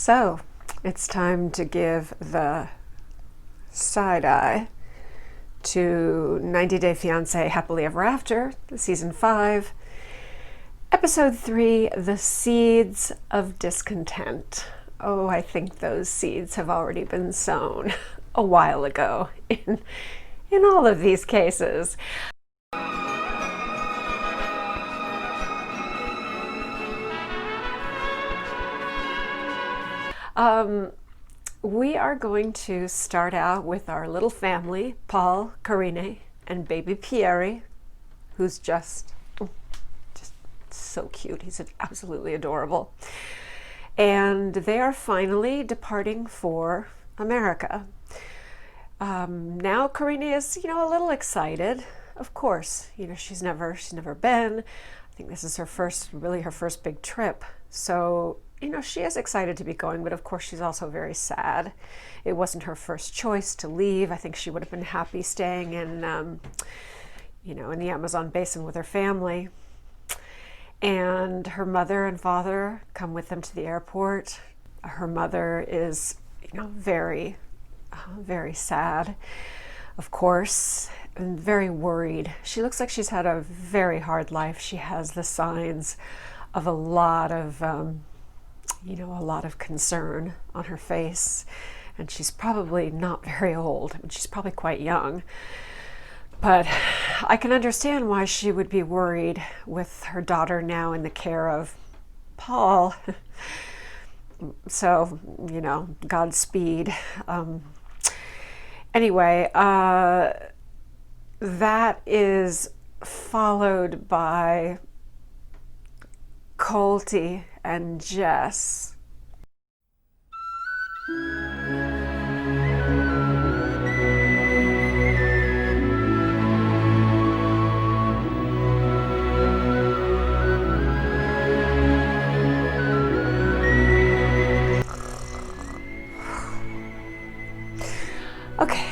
So it's time to give the side eye to 90 Day Fiance Happily Ever After, season 5, episode 3, The Seeds of Discontent. Oh, I think those seeds have already been sown a while ago in all of these cases. We are going to start out with our little family, Paul, Karine, and baby Pierre, who's just so cute. He's absolutely adorable. And they are finally departing for America. Now Karine is, a little excited. Of course, she's never been. I think this is her first big trip. So, she is excited to be going, but of course she's also very sad. It wasn't her first choice to leave. I think she would have been happy staying in, in the Amazon basin with her family. And her mother and father come with them to the airport. Her mother is, very, very sad, of course, and very worried. She looks like she's had a very hard life. She has the signs of a lot of concern on her face, and she's probably not very old. She's probably quite young, but I can understand why she would be worried with her daughter now in the care of Paul. So, Godspeed. Anyway, that is followed by Colty and Jess. Okay,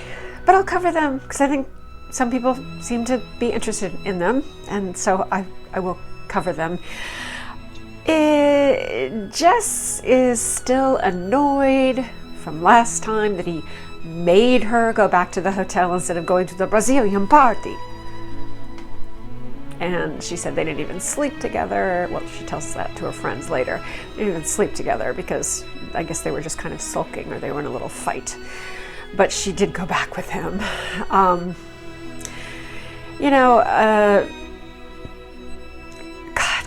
but I'll cover them because I think some people seem to be interested in them, and so I will cover them. Jess is still annoyed from last time that he made her go back to the hotel instead of going to the Brazilian party. And she said they didn't even sleep together. Well, she tells us that to her friends later. They didn't even sleep together because I guess they were just kind of sulking, or they were in a little fight. But she did go back with him.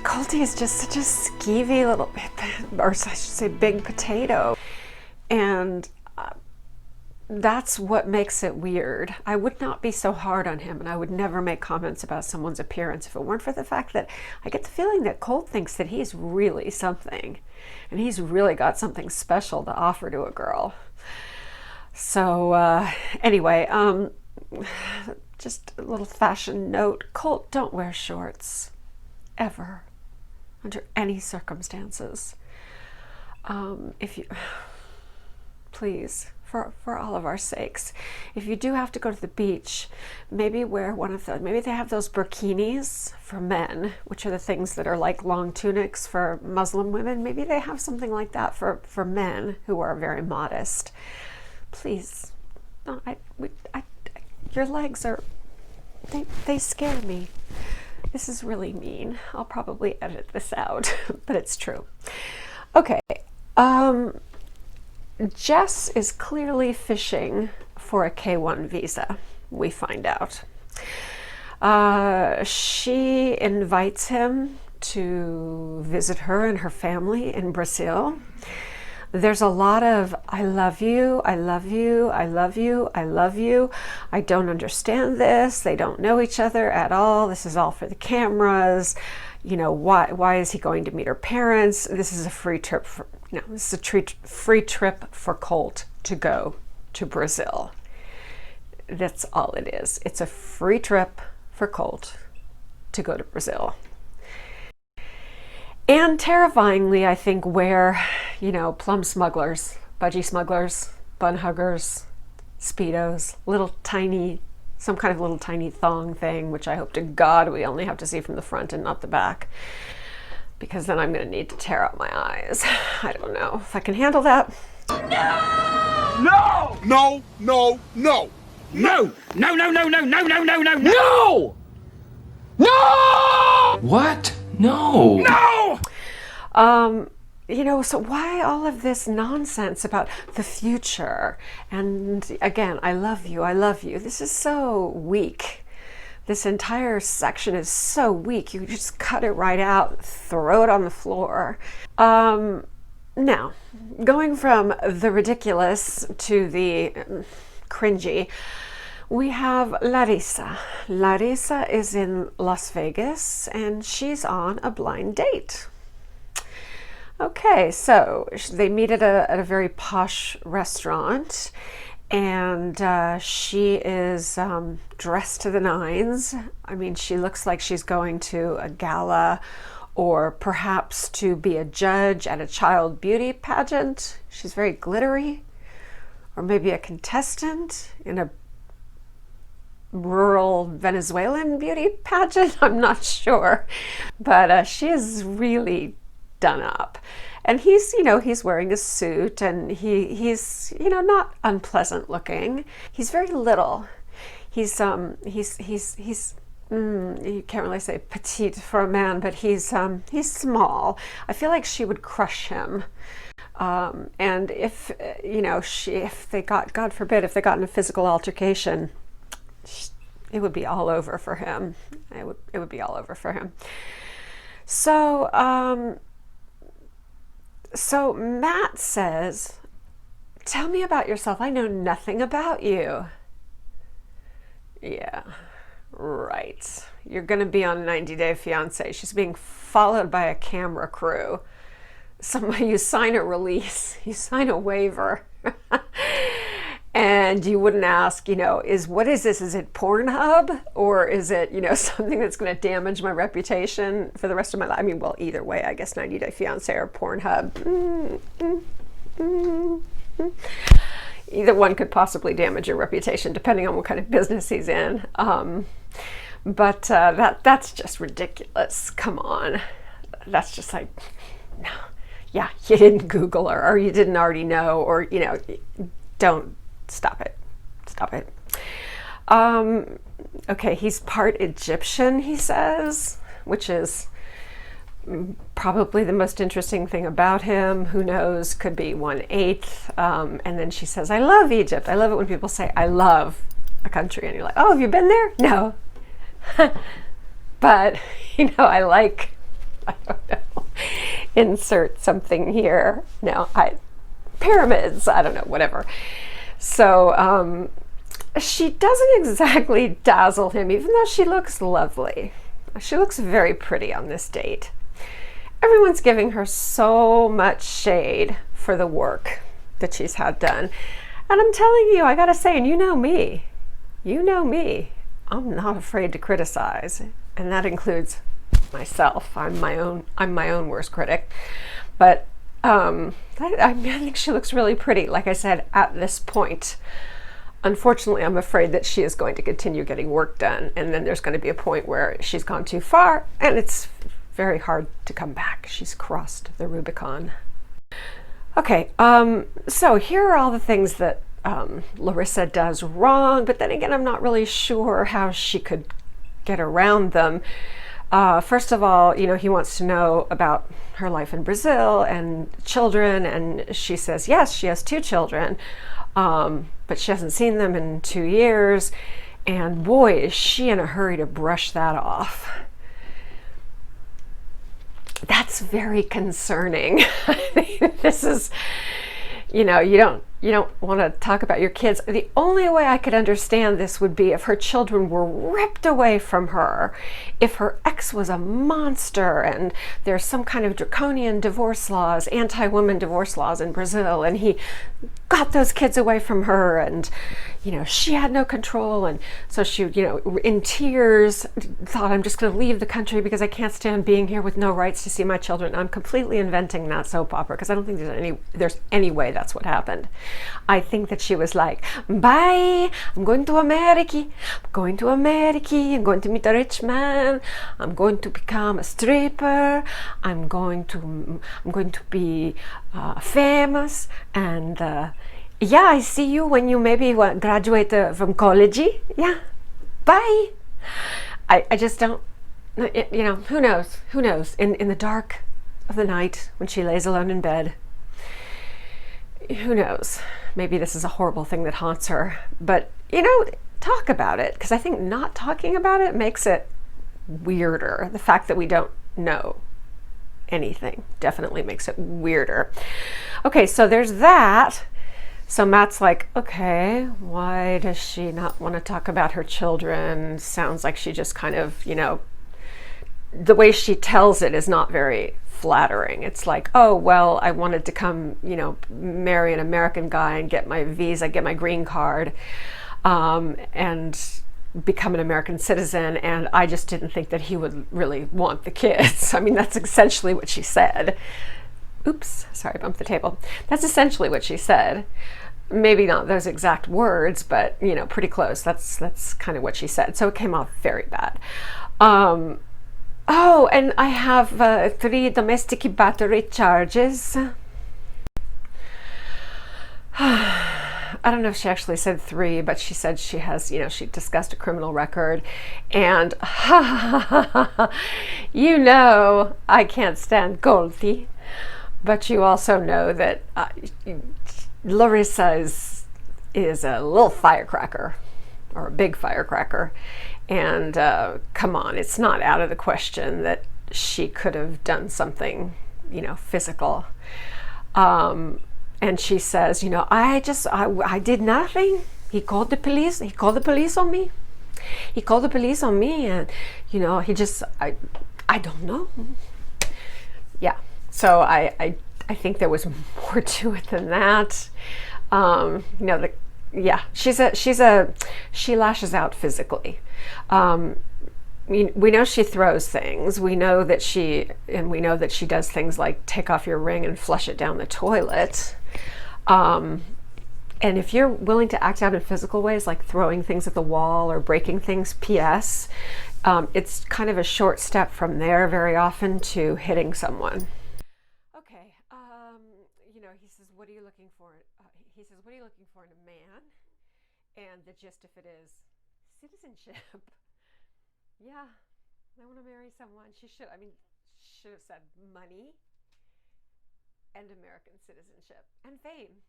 Colty is just such a skeevy little, or I should say big potato. And that's what makes it weird. I would not be so hard on him, and I would never make comments about someone's appearance if it weren't for the fact that I get the feeling that Colt thinks that he's really something, and he's really got something special to offer to a girl. So anyway, just a little fashion note. Colt, don't wear shorts, ever, under any circumstances. If you, please, for all of our sakes, if you do have to go to the beach, maybe wear one of those. Maybe they have those burkinis for men, which are the things that are like long tunics for Muslim women. Maybe they have something like that for men who are very modest. Please, no, your legs are, they scare me. This is really mean. I'll probably edit this out, but it's true. Okay, Jess is clearly fishing for a K1 visa, we find out. She invites him to visit her and her family in Brazil. There's a lot of, I love you, I love you, I love you, I love you. I don't understand this. They don't know each other at all. This is all for the cameras. Why is he going to meet her parents? This is a free trip free trip for Colt to go to Brazil. That's all it is. It's a free trip for Colt to go to Brazil. And terrifyingly, I think, where, plum smugglers, budgie smugglers, bun huggers, Speedos, some kind of little tiny thong thing, which I hope to God we only have to see from the front and not the back. because then I'm going to need to tear out my eyes. I don't know if I can handle that. No! No! No! No! No! No! No! No! No! No! No! No! No! No! No! No! What? No! No! You know, so why all of this nonsense about the future? And again, I love you, I love you. This is so weak. This entire section is so weak. You just cut it right out, throw it on the floor. Now, going from the ridiculous to the cringy, we have Larissa. Larissa is in Las Vegas and she's on a blind date. Okay, so they meet at a very posh restaurant, and she is dressed to the nines. I mean, she looks like she's going to a gala or perhaps to be a judge at a child beauty pageant. She's very glittery, or maybe a contestant in a rural Venezuelan beauty pageant. I'm not sure, but she is really done up, and he's, you know, he's wearing a suit, and he's, you know, not unpleasant looking. He's very little. You can't really say petite for a man, but he's small. I feel like she would crush him. And if, you know, if they got, God forbid, if they got in a physical altercation, it would be all over for him. It would be all over for him. So, so Matt says, tell me about yourself. I know nothing about you. Yeah, right. You're going to be on 90 Day Fiance. She's being followed by a camera crew. Somebody, you sign a release, you sign a waiver. And you wouldn't ask, you know, what is this? Is it Pornhub? Or is it, you know, something that's going to damage my reputation for the rest of my life? I mean, well, either way, I guess 90 Day Fiance or Pornhub. Either one could possibly damage your reputation, depending on what kind of business he's in. But that's just ridiculous. Come on. That's just like, no. Yeah, you didn't Google her, or you didn't already know, or, you know, don't. Stop it. Stop it. Okay, he's part Egyptian, he says, which is probably the most interesting thing about him. Who knows? Could be 1/8. And then she says, I love Egypt. I love it when people say, I love a country. And you're like, oh, have you been there? No. But, you know, I don't know, insert something here. No, pyramids, I don't know, whatever. So she doesn't exactly dazzle him, even though she looks lovely. She looks very pretty on this date. Everyone's giving her so much shade for the work that she's had done. And I'm telling you, I gotta say, and you know me, I'm not afraid to criticize. And that includes myself. I'm my own worst critic. But I think she looks really pretty, like I said, at this point. Unfortunately, I'm afraid that she is going to continue getting work done, and then there's going to be a point where she's gone too far, and it's very hard to come back. She's crossed the Rubicon. Okay, so here are all the things that Larissa does wrong, but then again, I'm not really sure how she could get around them. First of all, you know, he wants to know about her life in Brazil and children, and she says, yes, she has 2 children, but she hasn't seen them in 2 years, and boy, is she in a hurry to brush that off. That's very concerning. This is, you know, you don't want to talk about your kids. The only way I could understand this would be if her children were ripped away from her, if her ex was a monster and there's some kind of draconian divorce laws, anti-woman divorce laws in Brazil, and he got those kids away from her, and, you know, she had no control, and so she, you know, in tears thought, I'm just going to leave the country because I can't stand being here with no rights to see my children. I'm completely inventing that soap opera because I don't think there's any way that's what happened. I think that she was like, bye, I'm going to America. I'm going to America. I'm going to meet a rich man. I'm going to become a stripper. I'm going to be famous. And yeah, I see you when you maybe graduate from college. Yeah, bye. I just don't, you know, who knows? Who knows? In the dark of the night when she lays alone in bed, who knows? Maybe this is a horrible thing that haunts her, but you know, talk about it, because I think not talking about it makes it weirder. The fact that we don't know anything definitely makes it weirder. Okay, so there's that. So Matt's like, okay, why does she not want to talk about her children? Sounds like she just kind of, you know, the way she tells it is not very flattering. It's like, oh, well, I wanted to come, you know, marry an American guy and get my visa, get my green card, and become an American citizen, and I just didn't think that he would really want the kids. I mean, that's essentially what she said. Oops, sorry, I bumped the table. That's essentially what she said. Maybe not those exact words, but, you know, pretty close. That's kind of what she said. So it came off very bad. Oh, and I have 3 domestic battery charges. I don't know if she actually said 3, but she said she has, you know, she discussed a criminal record. And you know, I can't stand Colty, but you also know that Larissa is a little firecracker, or a big firecracker. And come on, it's not out of the question that she could have done something, you know, physical. And she says, you know, I did nothing. He called the police. He called the police on me. He called the police on me, and you know, he just, I don't know. Yeah. So I think there was more to it than that. You know, she lashes out physically. We know she throws things. We know that she does things like take off your ring and flush it down the toilet. And if you're willing to act out in physical ways, like throwing things at the wall or breaking things, P.S., it's kind of a short step from there very often to hitting someone. Okay, you know, he says, what are you looking for? He says, what are you looking for in a man? And the gist of it is citizenship. Yeah, I want to marry someone. She should have said money and American citizenship and fame.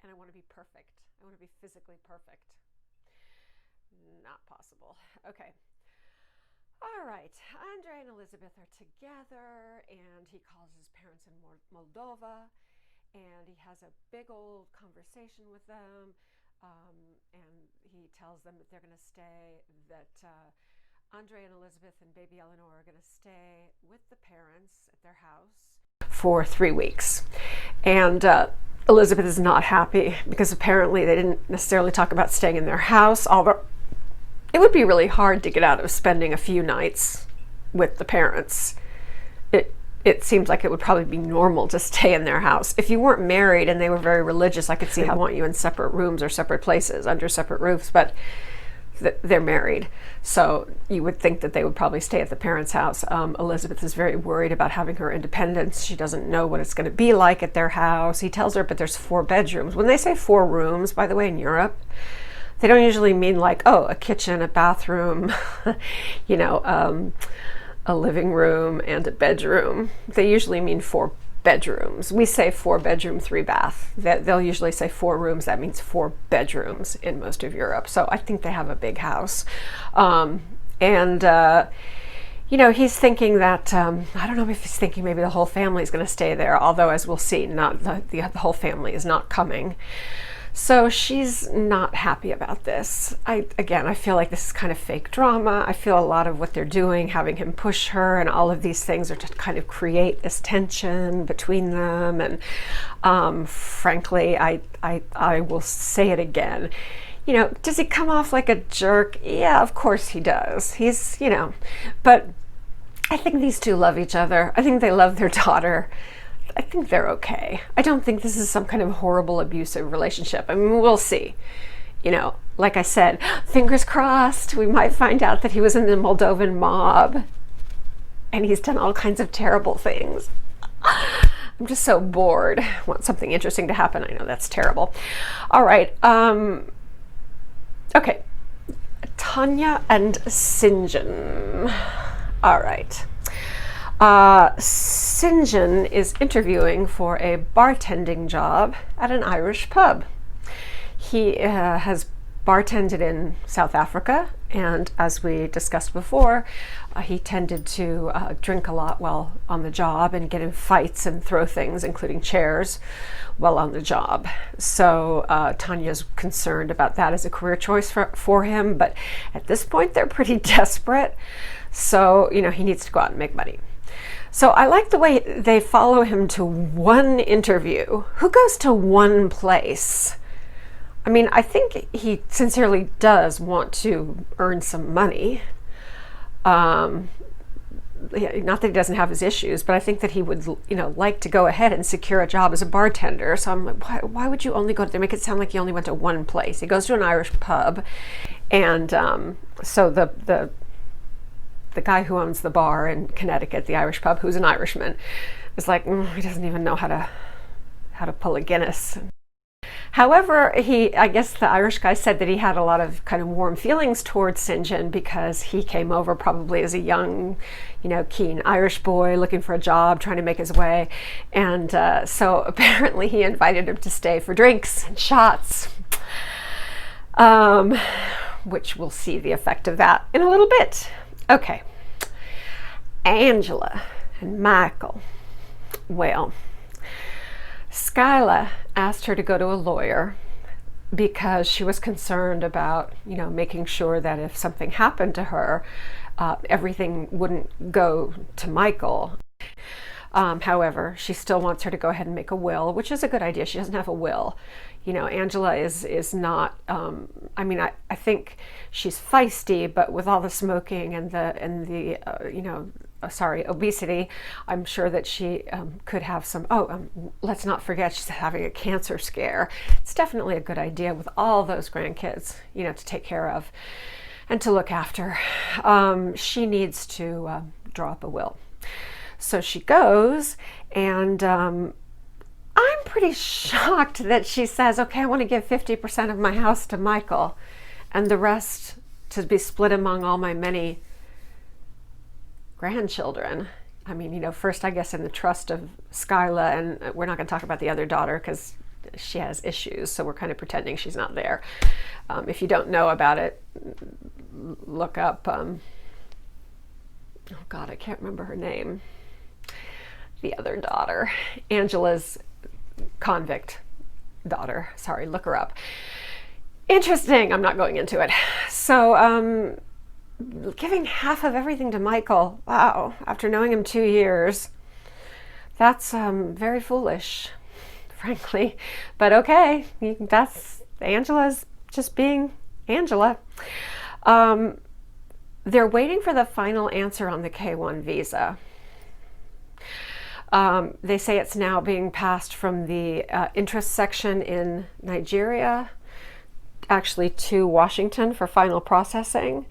And I want to be perfect. I want to be physically perfect. Not possible. Okay. All right. Andrei and Elisabeth are together, and he calls his parents in Moldova, and he has a big old conversation with them. And he tells them that they're going to stay, that Andrei and Elisabeth and baby Eleanor are going to stay with the parents at their house for 3 weeks. And Elisabeth is not happy because apparently they didn't necessarily talk about staying in their house, although it would be really hard to get out of spending a few nights with the parents. It seems like it would probably be normal to stay in their house. If you weren't married and they were very religious, I could see how they want you in separate rooms or separate places under separate roofs, but they're married. So you would think that they would probably stay at the parents' house. Elisabeth is very worried about having her independence. She doesn't know what it's going to be like at their house. He tells her, but there's 4 bedrooms. When they say 4 rooms, by the way, in Europe, they don't usually mean like, oh, a kitchen, a bathroom, you know, a living room and a bedroom. They usually mean 4 bedrooms. We say 4 bedroom, 3 bath. They'll usually say 4 rooms. That means 4 bedrooms in most of Europe. So I think they have a big house. You know, he's thinking that, I don't know if he's thinking maybe the whole family is going to stay there, although as we'll see, not the whole family is not coming. So she's not happy about this. I feel like this is kind of fake drama. I feel a lot of what they're doing, having him push her and all of these things, are to kind of create this tension between them. And frankly, I will say it again. You know, does he come off like a jerk? Yeah, of course he does. He's, you know, but I think these two love each other. I think they love their daughter. I think they're okay. I don't think this is some kind of horrible abusive relationship. I mean, we'll see. You know, like I said, fingers crossed, we might find out that he was in the Moldovan mob and he's done all kinds of terrible things. I'm just so bored. I want something interesting to happen. I know that's terrible. All right. Okay. Tanya and Sinjin. All right. Sinjin is interviewing for a bartending job at an Irish pub. He has bartended in South Africa, and as we discussed before, he tended to drink a lot while on the job and get in fights and throw things, including chairs, while on the job. So Tanya's concerned about that as a career choice for him, but at this point they're pretty desperate. So, you know, he needs to go out and make money. So I like the way they follow him to one interview. Who goes to one place? I mean, I think he sincerely does want to earn some money. Yeah, not that he doesn't have his issues, but I think that he would, you know, like to go ahead and secure a job as a bartender. So I'm like, why would you only go to, they make it sound like he only went to one place. He goes to an Irish pub, and so the guy who owns the bar in Connecticut, the Irish pub, who's an Irishman, is like, he doesn't even know how to pull a Guinness. However, I guess the Irish guy said that he had a lot of kind of warm feelings towards Sinjin because he came over probably as a young, you know, keen Irish boy looking for a job, trying to make his way. And so apparently he invited him to stay for drinks and shots, which we'll see the effect of that in a little bit. Okay. Angela and Michael. Well, Skyla asked her to go to a lawyer because she was concerned about, you know, making sure that if something happened to her, everything wouldn't go to Michael. However, she still wants her to go ahead and make a will, which is a good idea. She doesn't have a will. You know, Angela is not, I mean, I think she's feisty, but with all the smoking and the you know, obesity, I'm sure that she could have some, let's not forget she's having a cancer scare. It's definitely a good idea with all those grandkids, you know, to take care of and to look after. She needs to draw up a will. So she goes, and I'm pretty shocked that she says, okay, I want to give 50% of my house to Michael and the rest to be split among all my many grandchildren. I mean, you know, first I guess in the trust of Skyla, and we're not going to talk about the other daughter because she has issues, so we're kind of pretending she's not there. If you don't know about it, look up, oh God, I can't remember her name. The other daughter, Angela's convict daughter. Sorry, look her up. Interesting. I'm not going into it. So, giving half of everything to Michael. Wow. After knowing him 2 years, that's very foolish, frankly. But okay, that's Angela's just being Angela. They're waiting for the final answer on the K1 visa. They say it's now being passed from the interest section in Nigeria, actually to Washington for final processing.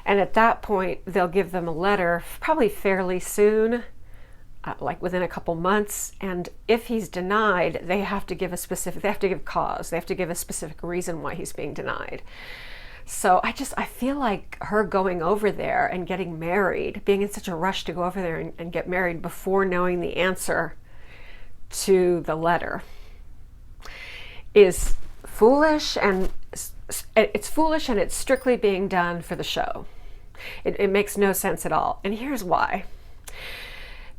And at that point, they'll give them a letter probably fairly soon, like within a couple months. And if he's denied, they have to give cause. They have to give a specific reason why he's being denied. So I feel like her going over there and getting married, being in such a rush to go over there and get married before knowing the answer to the letter is foolish, and it's foolish, and it's strictly being done for the show. It makes no sense at all. And here's why.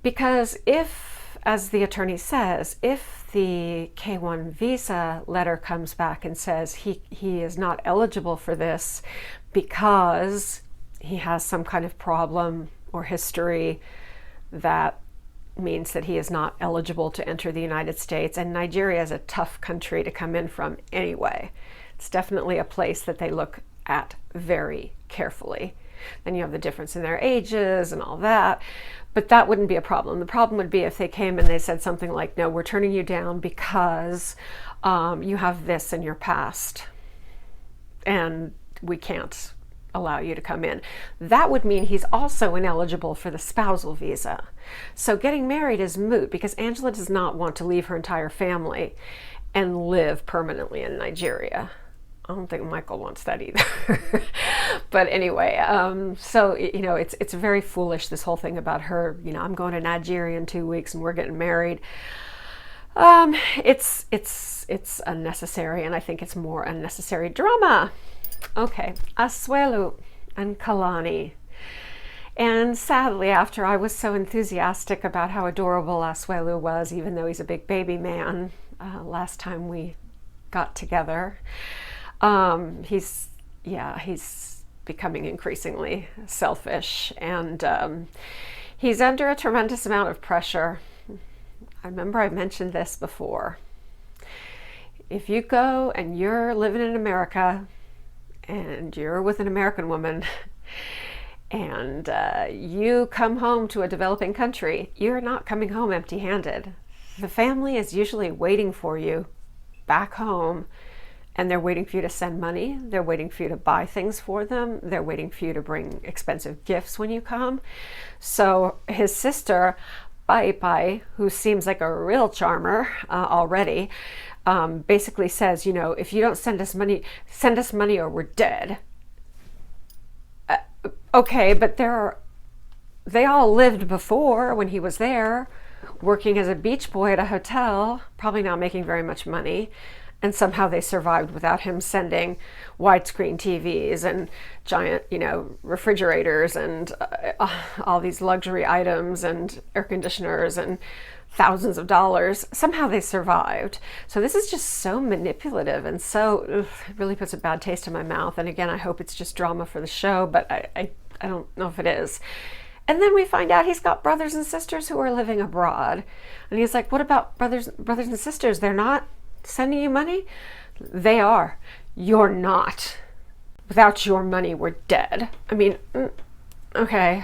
Because if, as the attorney says, if the K1 visa letter comes back and says he is not eligible for this because he has some kind of problem or history, that means that he is not eligible to enter the United States. And Nigeria is a tough country to come in from anyway. It's definitely a place that they look at very carefully. Then you have the difference in their ages and all that. But that wouldn't be a problem. The problem would be if they came and they said something like, no, we're turning you down because you have this in your past and we can't allow you to come in. That would mean he's also ineligible for the spousal visa. So getting married is moot because Angela does not want to leave her entire family and live permanently in Nigeria. I don't think Michael wants that either. But anyway, so, you know, it's very foolish, this whole thing about her, you know, I'm going to Nigeria in 2 weeks and we're getting married. It's unnecessary, and I think it's more unnecessary drama. Okay, Asuelu and Kalani. And sadly, after I was so enthusiastic about how adorable Asuelu was, even though he's a big baby man, last time we got together, he's becoming increasingly selfish, and he's under a tremendous amount of pressure. I remember I mentioned this before. If you go and you're living in America and you're with an American woman and you come home to a developing country, you're not coming home empty-handed. The family is usually waiting for you back home, and they're waiting for you to send money. They're waiting for you to buy things for them. They're waiting for you to bring expensive gifts when you come. So his sister, Pai, who seems like a real charmer already, basically says, you know, if you don't send us money or we're dead. Okay, but they all lived before when he was there, working as a beach boy at a hotel, probably not making very much money. And somehow they survived without him sending widescreen TVs and giant, you know, refrigerators and all these luxury items and air conditioners and thousands of dollars. Somehow they survived. So this is just so manipulative and so, it really puts a bad taste in my mouth. And again, I hope it's just drama for the show, but I don't know if it is. And then we find out he's got brothers and sisters who are living abroad. And he's like, what about brothers and sisters? They're not sending you money? They are. You're not. Without your money, we're dead. I mean, okay.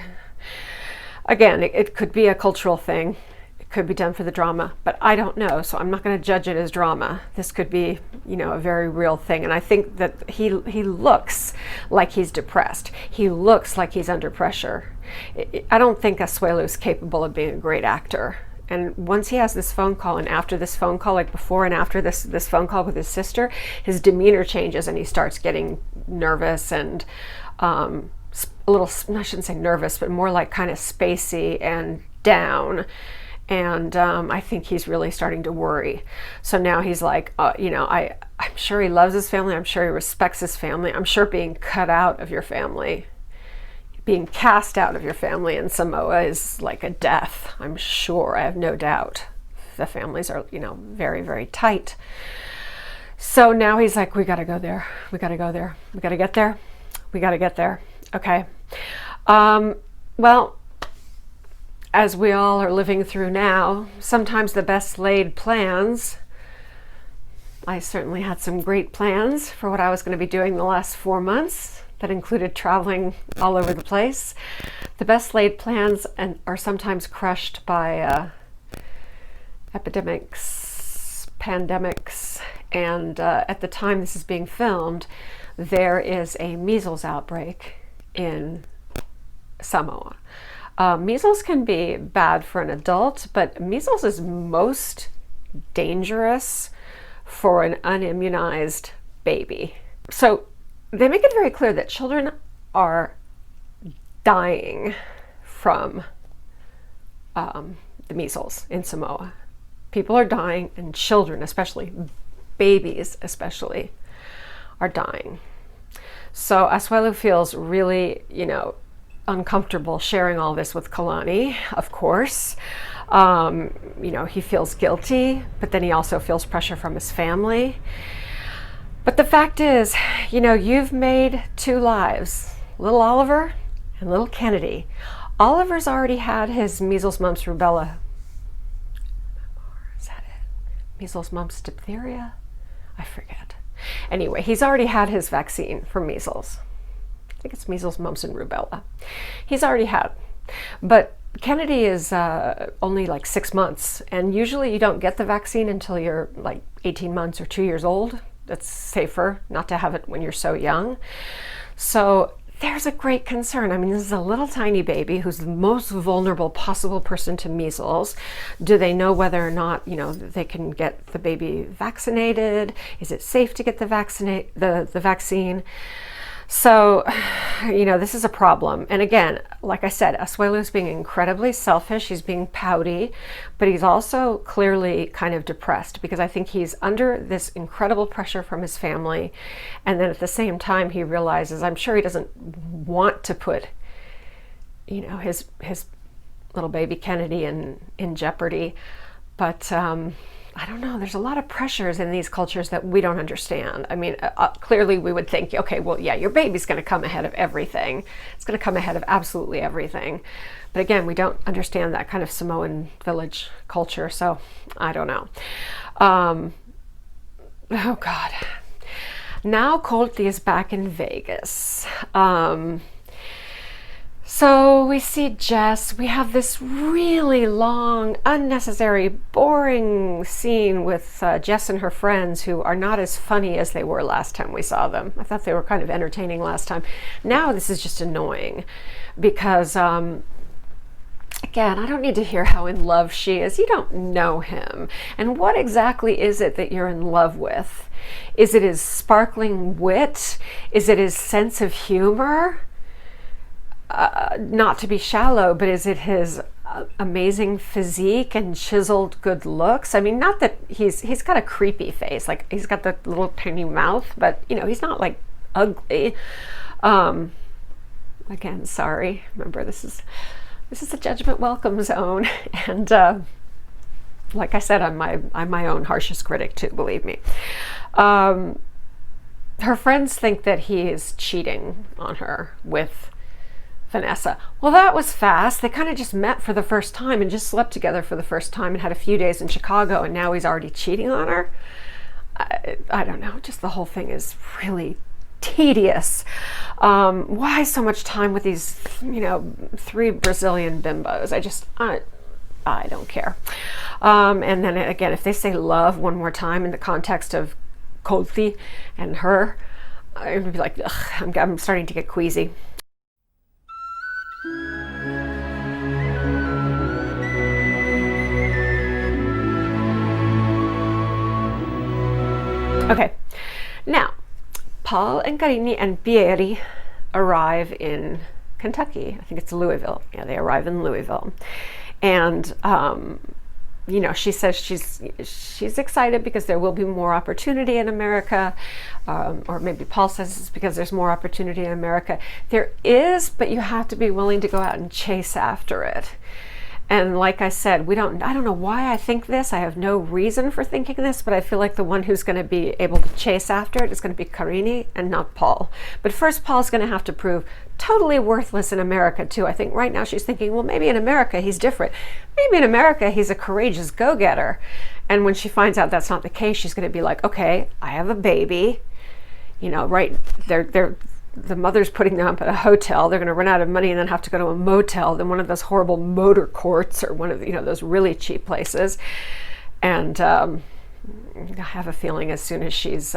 Again, it could be a cultural thing. It could be done for the drama, but I don't know, so I'm not going to judge it as drama. This could be, you know, a very real thing, and I think that he looks like he's depressed. He looks like he's under pressure. I don't think Asuelu is capable of being a great actor. And once he has this phone call, and after this phone call, like before and after this phone call with his sister, his demeanor changes and he starts getting nervous and a little, I shouldn't say nervous, but more like kind of spacey and down. And I think he's really starting to worry. So now he's like, you know, I'm sure he loves his family. I'm sure he respects his family. I'm sure being cut out of your family, being cast out of your family in Samoa is like a death. I'm sure, I have no doubt. The families are, you know, very, very tight. So now he's like, we got to go there. We got to go there. We got to get there. We got to get there. Okay. Well, as we all are living through now, sometimes the best laid plans, I certainly had some great plans for what I was going to be doing the last 4 months that included traveling all over the place. The best laid plans are sometimes crushed by epidemics, pandemics, and at the time this is being filmed, there is a measles outbreak in Samoa. Measles can be bad for an adult, but measles is most dangerous for an unimmunized baby. So they make it very clear that children are dying from the measles in Samoa. People are dying, and children, especially babies especially, are dying. So Asuelu feels really, you know, uncomfortable sharing all this with Kalani, of course. You know, he feels guilty, but then he also feels pressure from his family. But the fact is, you know, you've made 2 lives, little Oliver and little Kennedy. Oliver's already had his measles, mumps, rubella. Is that it? Measles, mumps, diphtheria? I forget. Anyway, he's already had his vaccine for measles. I think it's measles, mumps, and rubella. He's already had. But Kennedy is only like 6 months, and usually you don't get the vaccine until you're like 18 months or 2 years old. That's safer not to have it when you're so young. So there's a great concern. I mean, this is a little tiny baby who's the most vulnerable possible person to measles. Do they know whether or not, they can get the baby vaccinated? Is it safe to get the vaccine? So, this is a problem. And again, like I said, Asuelu is being incredibly selfish. He's being pouty, but he's also clearly kind of depressed because I think he's under this incredible pressure from his family. And then at the same time, he realizes, I'm sure he doesn't want to put, his little baby Kennedy in jeopardy. But, I don't know, there's a lot of pressures in these cultures that we don't understand. I mean, clearly we would think, okay, well, yeah, your baby's going to come ahead of everything. It's going to come ahead of absolutely everything. But again, we don't understand that kind of Samoan village culture, so I don't know. Oh, God. Now Colt is back in Vegas. So we see Jess. We have this really long, unnecessary, boring scene with Jess and her friends who are not as funny as they were last time we saw them. I thought they were kind of entertaining last time. Now this is just annoying because, again, I don't need to hear how in love she is. You don't know him. And what exactly is it that you're in love with? Is it his sparkling wit? Is it his sense of humor? Not to be shallow, but is it his amazing physique and chiseled good looks? I mean, not that he's got a creepy face, like he's got the little tiny mouth, but he's not like ugly. Again, sorry. Remember, this is a judgment welcome zone, and like I said, I'm my own harshest critic too. Believe me. Her friends think that he is cheating on her with Vanessa. Well, that was fast. They kind of just met for the first time and just slept together for the first time and had a few days in Chicago, and now he's already cheating on her. I don't know. Just the whole thing is really tedious. Why so much time with these, 3 Brazilian bimbos? I don't care. And then again, if they say love one more time in the context of Colti and her, I would be like, ugh, I'm starting to get queasy. Okay, now Paul and Carini and Pieri arrive in Kentucky. I think it's Louisville. Yeah, they arrive in Louisville, and she says she's excited because there will be more opportunity in America, or maybe Paul says it's because there's more opportunity in America. There is, but you have to be willing to go out and chase after it. And like I said, I don't know why I think this. I have no reason for thinking this, but I feel like the one who's going to be able to chase after it is going to be Carini and not Paul. But first, Paul's going to have to prove totally worthless in America too. I think right now she's thinking, well, maybe in America he's different. Maybe in America he's a courageous go-getter. And when she finds out that's not the case, she's going to be like, okay, I have a baby. Right? The mother's putting them up at a hotel. They're going to run out of money and then have to go to a motel, then one of those horrible motor courts or one of those really cheap places. And I have a feeling as soon as she's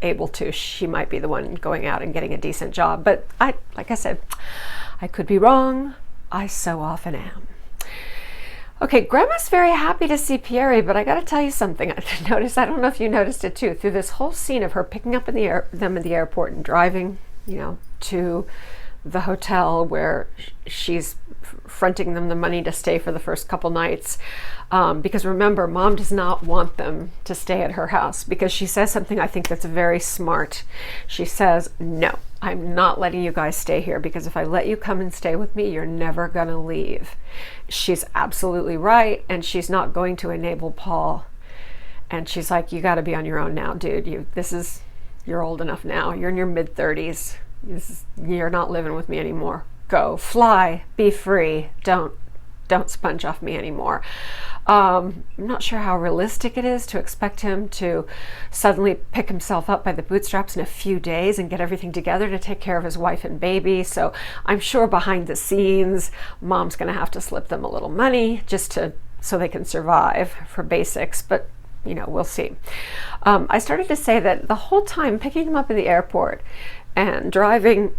able to, she might be the one going out and getting a decent job. But like I said, I could be wrong. I so often am. Okay, Grandma's very happy to see Pieri, but I got to tell you something. I noticed. I don't know if you noticed it too. Through this whole scene of her picking up them at the airport and driving, to the hotel where she's fronting them the money to stay for the first couple nights. Because remember, Mom does not want them to stay at her house because she says something I think that's very smart. She says, no, I'm not letting you guys stay here because if I let you come and stay with me, you're never going to leave. She's absolutely right, and she's not going to enable Paul. And she's like, you got to be on your own now, dude. You're old enough now. You're in your mid-30s. You're not living with me anymore. Go, fly, be free. Don't don't sponge off me anymore. I'm not sure how realistic it is to expect him to suddenly pick himself up by the bootstraps in a few days and get everything together to take care of his wife and baby. So I'm sure behind the scenes, mom's going to have to slip them a little money just so they can survive for basics. But you know, we'll see. I started to say that the whole time picking him up in the airport and driving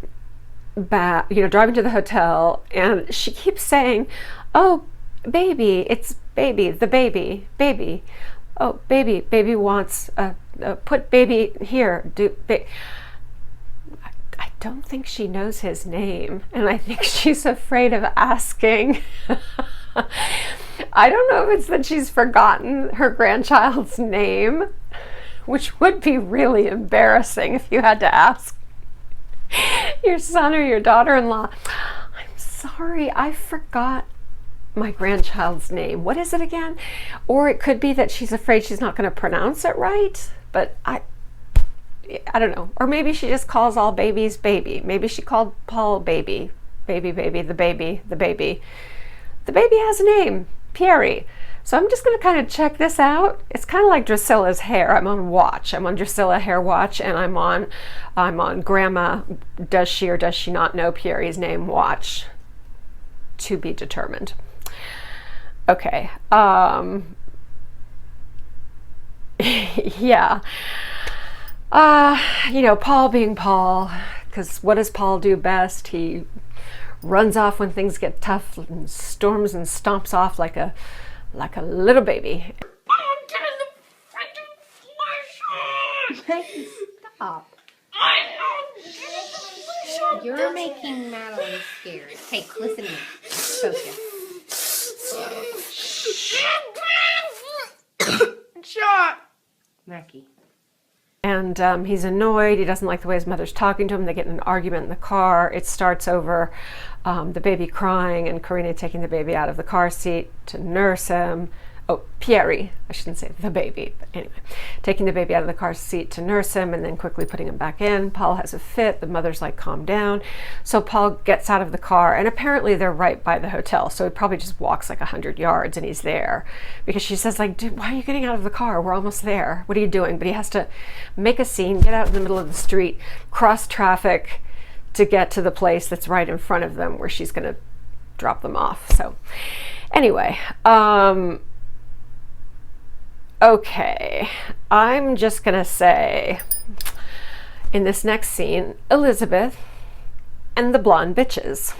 back, driving to the hotel, and she keeps saying, "Oh, baby, it's baby, the baby. Oh, baby wants, put baby here, I don't think she knows his name, and I think she's afraid of asking. I don't know if it's that she's forgotten her grandchild's name, which would be really embarrassing if you had to ask your son or your daughter-in-law, "I'm sorry, I forgot my grandchild's name. What is it again?" Or it could be that she's afraid she's not going to pronounce it right, but I don't know. Or maybe she just calls all babies baby. Maybe she called Paul baby, the baby. The baby has a name, Pierre. So I'm just going to kind of check this out. It's kind of like Drusilla's hair. I'm on watch. I'm on Drusilla hair watch, and I'm on Grandma, does she or does she not know Pierre's name watch. To be determined. Okay. Yeah. Paul being Paul, because what does Paul do best? He runs off when things get tough and storms and stomps off like a little baby. I'm getting the freaking flash on! Stop. You're making Madeline scared. Hey, listen to me. Focus. Shot. Mackie. And he's annoyed. He doesn't like the way his mother's talking to him. They get in an argument in the car. It starts over the baby crying and Karina taking the baby out of the car seat to nurse him. Oh, Pierre, I shouldn't say the baby, but anyway, taking the baby out of the car seat to nurse him and then quickly putting him back in. Paul has a fit. The mother's like, "Calm down." So Paul gets out of the car, and apparently they're right by the hotel. So he probably just walks like 100 yards and he's there, because she says, like, "Dude, why are you getting out of the car? We're almost there. What are you doing?" But he has to make a scene, get out in the middle of the street, cross traffic to get to the place that's right in front of them where she's going to drop them off. So anyway, okay, I'm just gonna say, in this next scene, Elisabeth and the blonde bitches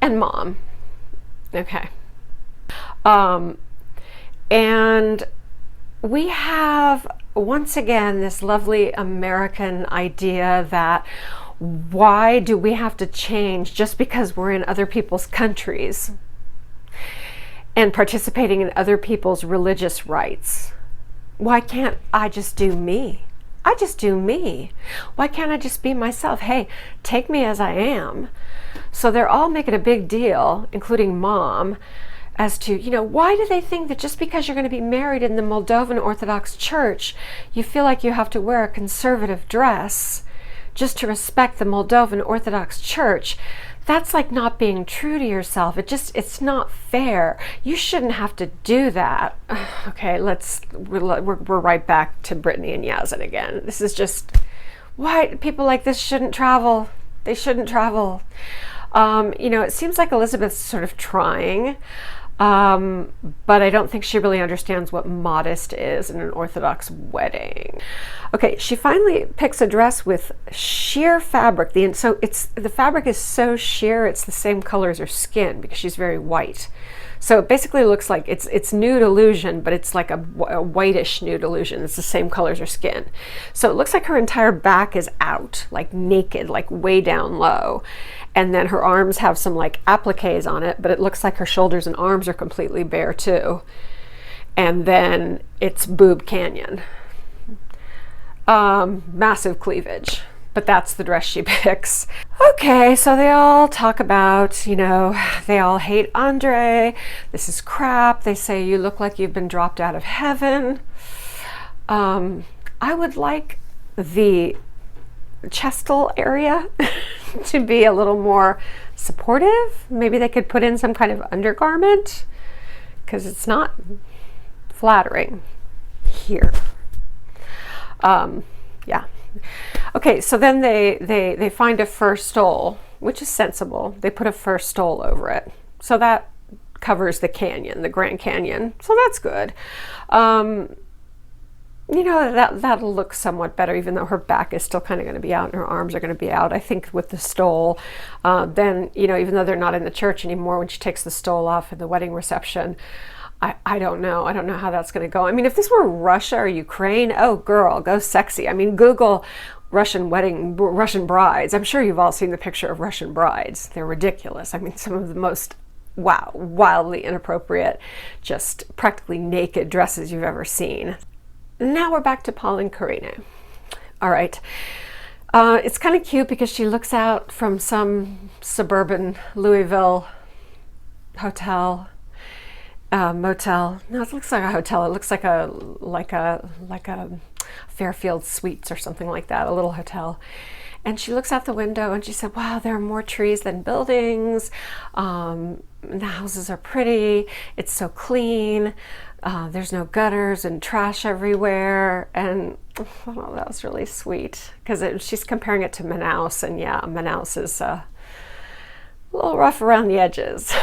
and mom. Okay. And we have once again this lovely American idea that why do we have to change just because we're in other people's countries and participating in other people's religious rites? Why can't I just do me? I just do me. Why can't I just be myself? Hey, take me as I am. So they're all making a big deal, including mom, as to, why do they think that just because you're going to be married in the Moldovan Orthodox Church, you feel like you have to wear a conservative dress just to respect the Moldovan Orthodox Church? That's like not being true to yourself. It's not fair. You shouldn't have to do that. Okay, we're right back to Brittany and Yazid again. This is just why people like this shouldn't travel. They shouldn't travel. It seems like Elisabeth's sort of trying, but I don't think she really understands what modest is in an Orthodox wedding. Okay, she finally picks a dress with sheer fabric. The fabric is so sheer, it's the same color as her skin because she's very white. So it basically looks like it's nude illusion, but it's like a whitish nude illusion. It's the same color as her skin. So it looks like her entire back is out, like naked, like way down low. And then her arms have some like appliques on it, but it looks like her shoulders and arms are completely bare too. And then it's boob canyon. Massive cleavage. But that's the dress she picks. Okay, so they all talk about, they all hate Andrei. This is crap. They say, "You look like you've been dropped out of heaven." I would like the chestal area to be a little more supportive. Maybe they could put in some kind of undergarment, because it's not flattering here. Yeah. Okay, so then they find a fur stole, which is sensible. They put a fur stole over it. So that covers the canyon, the Grand Canyon. So that's good. You know, that'll look somewhat better, even though her back is still kind of going to be out and her arms are going to be out. I think with the stole, then, you know, even though they're not in the church anymore, when she takes the stole off in the wedding reception, I don't know. I don't know how that's going to go. I mean, if this were Russia or Ukraine, oh girl, go sexy. I mean, Google Russian brides. I'm sure you've all seen the picture of Russian brides. They're ridiculous. I mean, some of the most, wow, wildly inappropriate, just practically naked dresses you've ever seen. Now we're back to Paul and Karina. All right. It's kind of cute because she looks out from some suburban Louisville hotel, motel. No, it looks like a hotel. It looks like a Fairfield Suites or something like that, a little hotel. And she looks out the window and she said, wow, there are more trees than buildings. The houses are pretty. It's so clean. There's no gutters and trash everywhere. And oh, that was really sweet, because she's comparing it to Manaus. And yeah, Manaus is a little rough around the edges.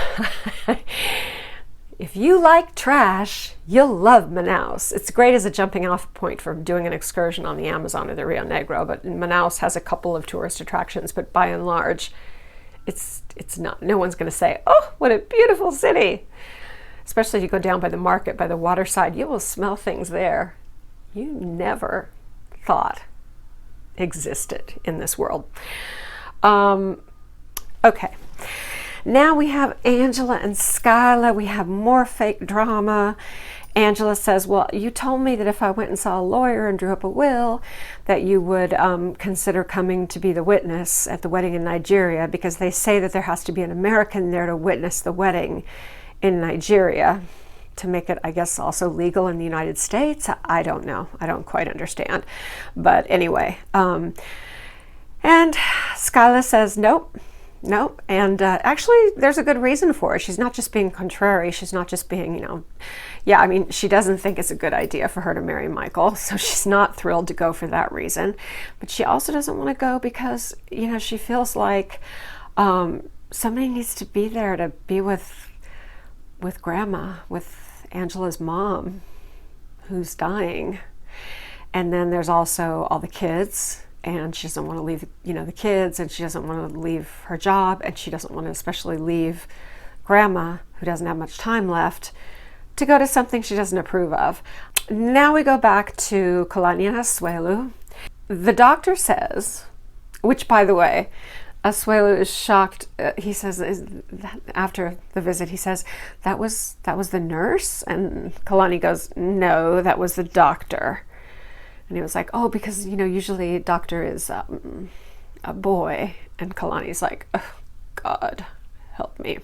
If you like trash, you'll love Manaus. It's great as a jumping off point for doing an excursion on the Amazon or the Rio Negro, but Manaus has a couple of tourist attractions, but by and large, it's not. No one's going to say, oh, what a beautiful city. Especially if you go down by the market, by the waterside, you will smell things there you never thought existed in this world. Okay. Now we have Angela and Skyla. We have more fake drama. Angela says, well, you told me that if I went and saw a lawyer and drew up a will, that you would consider coming to be the witness at the wedding in Nigeria, because they say that there has to be an American there to witness the wedding in Nigeria to make it, I guess, also legal in the United States. I don't know. I don't quite understand. But anyway, and Skyla says, nope. And actually, there's a good reason for it. She's not just being contrary. She's not just being, yeah, I mean, she doesn't think it's a good idea for her to marry Michael. So she's not thrilled to go for that reason. But she also doesn't want to go because, she feels like somebody needs to be there to be with Grandma, with Angela's mom, who's dying. And then there's also all the kids. And she doesn't want to leave, the kids, and she doesn't want to leave her job, and she doesn't want to especially leave Grandma, who doesn't have much time left, to go to something she doesn't approve of. Now we go back to Kalani and Asuelu. The doctor says, which, by the way, Asuelu is shocked. He says, after the visit, he says, that was the nurse? And Kalani goes, no, that was the doctor. And he was like, oh, because, usually a doctor is a boy. And Kalani's like, oh, God, help me.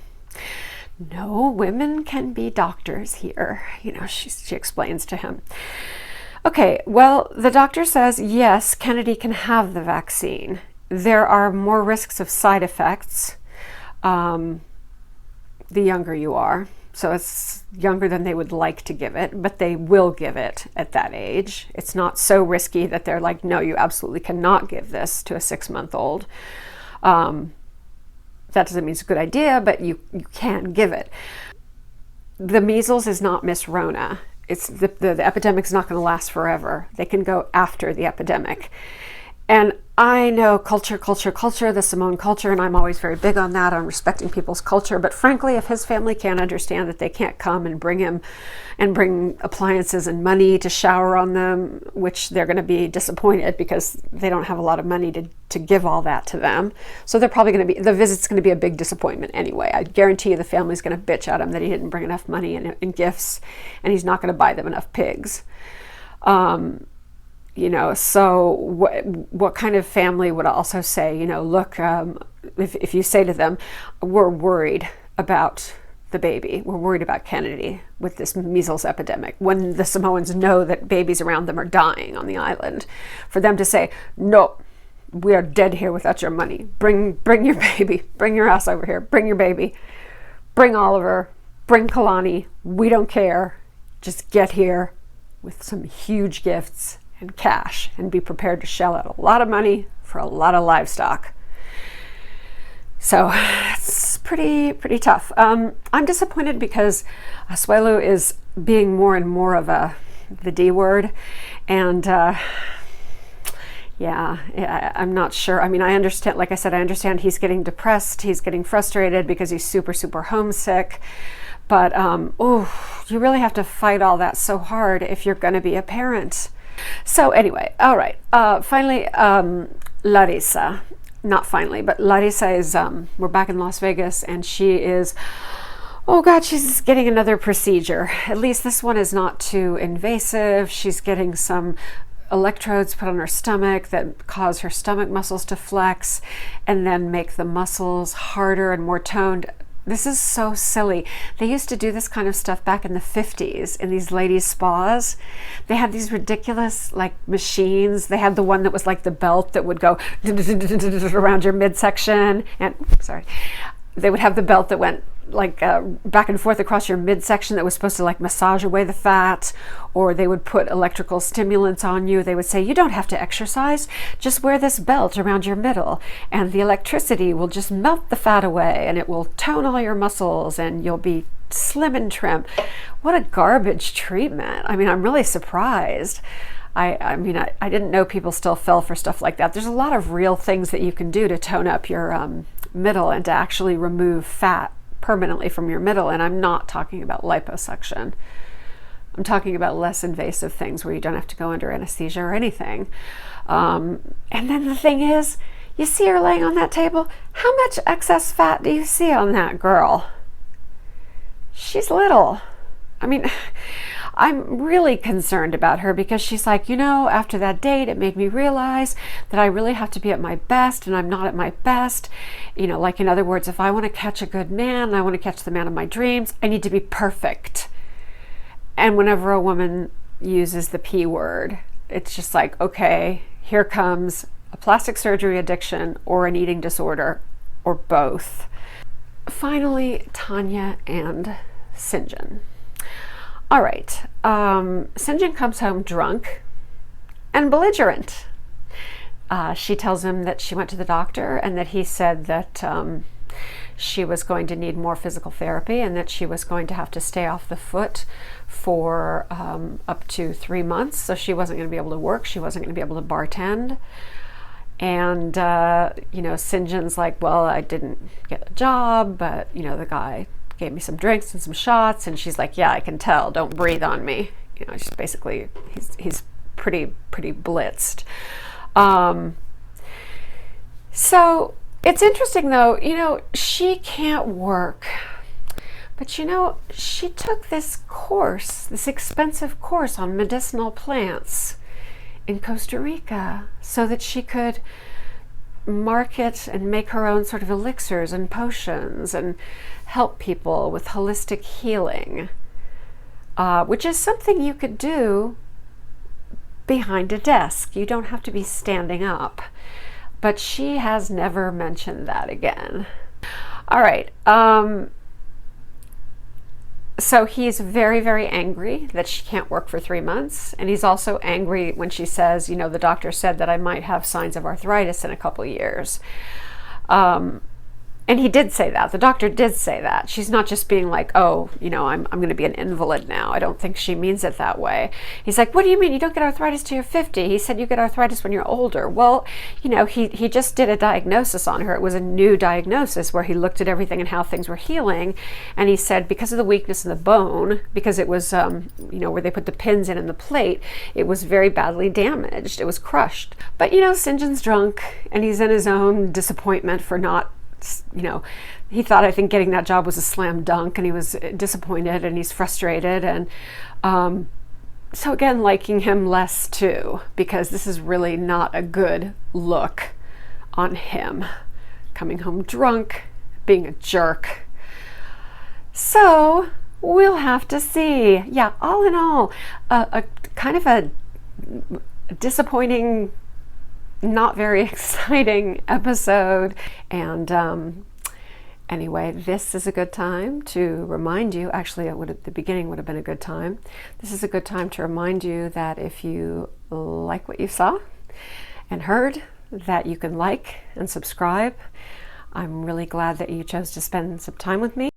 No, women can be doctors here. She explains to him. Okay, well, the doctor says, yes, Kennedy can have the vaccine. There are more risks of side effects the younger you are. So it's younger than they would like to give it, but they will give it at that age. It's not so risky that they're like, no, you absolutely cannot give this to a 6-month-old. That doesn't mean it's a good idea, but you can give it. The measles is not Miss Rona. It's the epidemic's not going to last forever. They can go after the epidemic. And I know culture, the Simone culture, and I'm always very big on that, on respecting people's culture. But frankly, if his family can't understand that they can't come and bring appliances and money to shower on them, which they're going to be disappointed because they don't have a lot of money to give all that to them. So they're probably the visit's going to be a big disappointment anyway. I guarantee you the family's going to bitch at him that he didn't bring enough money in gifts, and he's not going to buy them enough pigs. So what kind of family would also say, look, if you say to them, we're worried about the baby, we're worried about Kennedy with this measles epidemic, when the Samoans know that babies around them are dying on the island, for them to say, no, we are dead here without your money. Bring your baby. Bring your ass over here. Bring your baby. Bring Oliver. Bring Kalani. We don't care. Just get here with some huge gifts and cash and be prepared to shell out a lot of money for a lot of livestock. So it's pretty tough. I'm disappointed because Asuelu is being more and more of the D word, and yeah, I'm not sure. I mean, I understand, like I said, I understand he's getting depressed, he's getting frustrated because he's super homesick, but you really have to fight all that so hard if you're going to be a parent. So anyway, all right, finally, Larissa. Not finally, but Larissa is, we're back in Las Vegas, and she is, oh God, she's getting another procedure. At least this one is not too invasive. She's getting some electrodes put on her stomach that cause her stomach muscles to flex and then make the muscles harder and more toned. This is so silly. They used to do this kind of stuff back in the 50s in these ladies' spas. They had these ridiculous like machines. They had the one that was like the belt that would go around your midsection, and sorry, they would have the belt that went like back and forth across your midsection that was supposed to like massage away the fat, or they would put electrical stimulants on you. They would say, you don't have to exercise, just wear this belt around your middle and the electricity will just melt the fat away and it will tone all your muscles and you'll be slim and trim. What a garbage treatment. I mean, I'm really surprised. I mean, I didn't know people still fell for stuff like that. There's a lot of real things that you can do to tone up your middle and to actually remove fat permanently from your middle. And I'm not talking about liposuction. I'm talking about less invasive things where you don't have to go under anesthesia or anything. And then the thing is, you see her laying on that table. How much excess fat do you see on that girl? She's little. I mean, I'm really concerned about her because she's like, you know, after that date, it made me realize that I really have to be at my best, and I'm not at my best. You know, like in other words, if I want to catch a good man, I want to catch the man of my dreams, I need to be perfect. And whenever a woman uses the P word, it's just like, okay, here comes a plastic surgery addiction or an eating disorder or both. Finally, Tanya and Sinjin. All right, Sinjin comes home drunk and belligerent. She tells him that she went to the doctor and that he said that she was going to need more physical therapy and that she was going to have to stay off the foot for up to 3 months. So she wasn't going to be able to work. She wasn't going to be able to bartend. And, you know, Sinjin's like, well, I didn't get a job, but, you know, the guy gave me some drinks and some shots, and she's like, yeah, I can tell, don't breathe on me. You know, she's basically, he's pretty blitzed. So it's interesting though, you know, she can't work, but you know, she took this course, this expensive course on medicinal plants in Costa Rica so that she could market and make her own sort of elixirs and potions and help people with holistic healing, which is something you could do behind a desk. You don't have to be standing up. But she has never mentioned that again. All right. So he's very angry that she can't work for 3 months. And he's also angry when she says, you know, the doctor said that I might have signs of arthritis in a couple years. And he did say that. The doctor did say that. She's not just being like, oh, you know, I'm going to be an invalid now. I don't think she means it that way. He's like, what do you mean? You don't get arthritis till you're 50. He said you get arthritis when you're older. Well, you know, he just did a diagnosis on her. It was a new diagnosis where he looked at everything and how things were healing. And he said because of the weakness in the bone, because it was, you know, where they put the pins in and the plate, it was very badly damaged. It was crushed. But, you know, Sinjin's drunk and he's in his own disappointment for not, you know, he thought, I think, getting that job was a slam dunk, and he was disappointed and he's frustrated. And so again, liking him less too, because this is really not a good look on him. Coming home drunk, being a jerk. So we'll have to see. Yeah, all in all, a kind of a disappointing not very exciting episode. And anyway, this is a good time to remind you, actually the beginning would have been a good time. This is a good time to remind you that if you like what you saw and heard, that you can like and subscribe. I'm really glad that you chose to spend some time with me.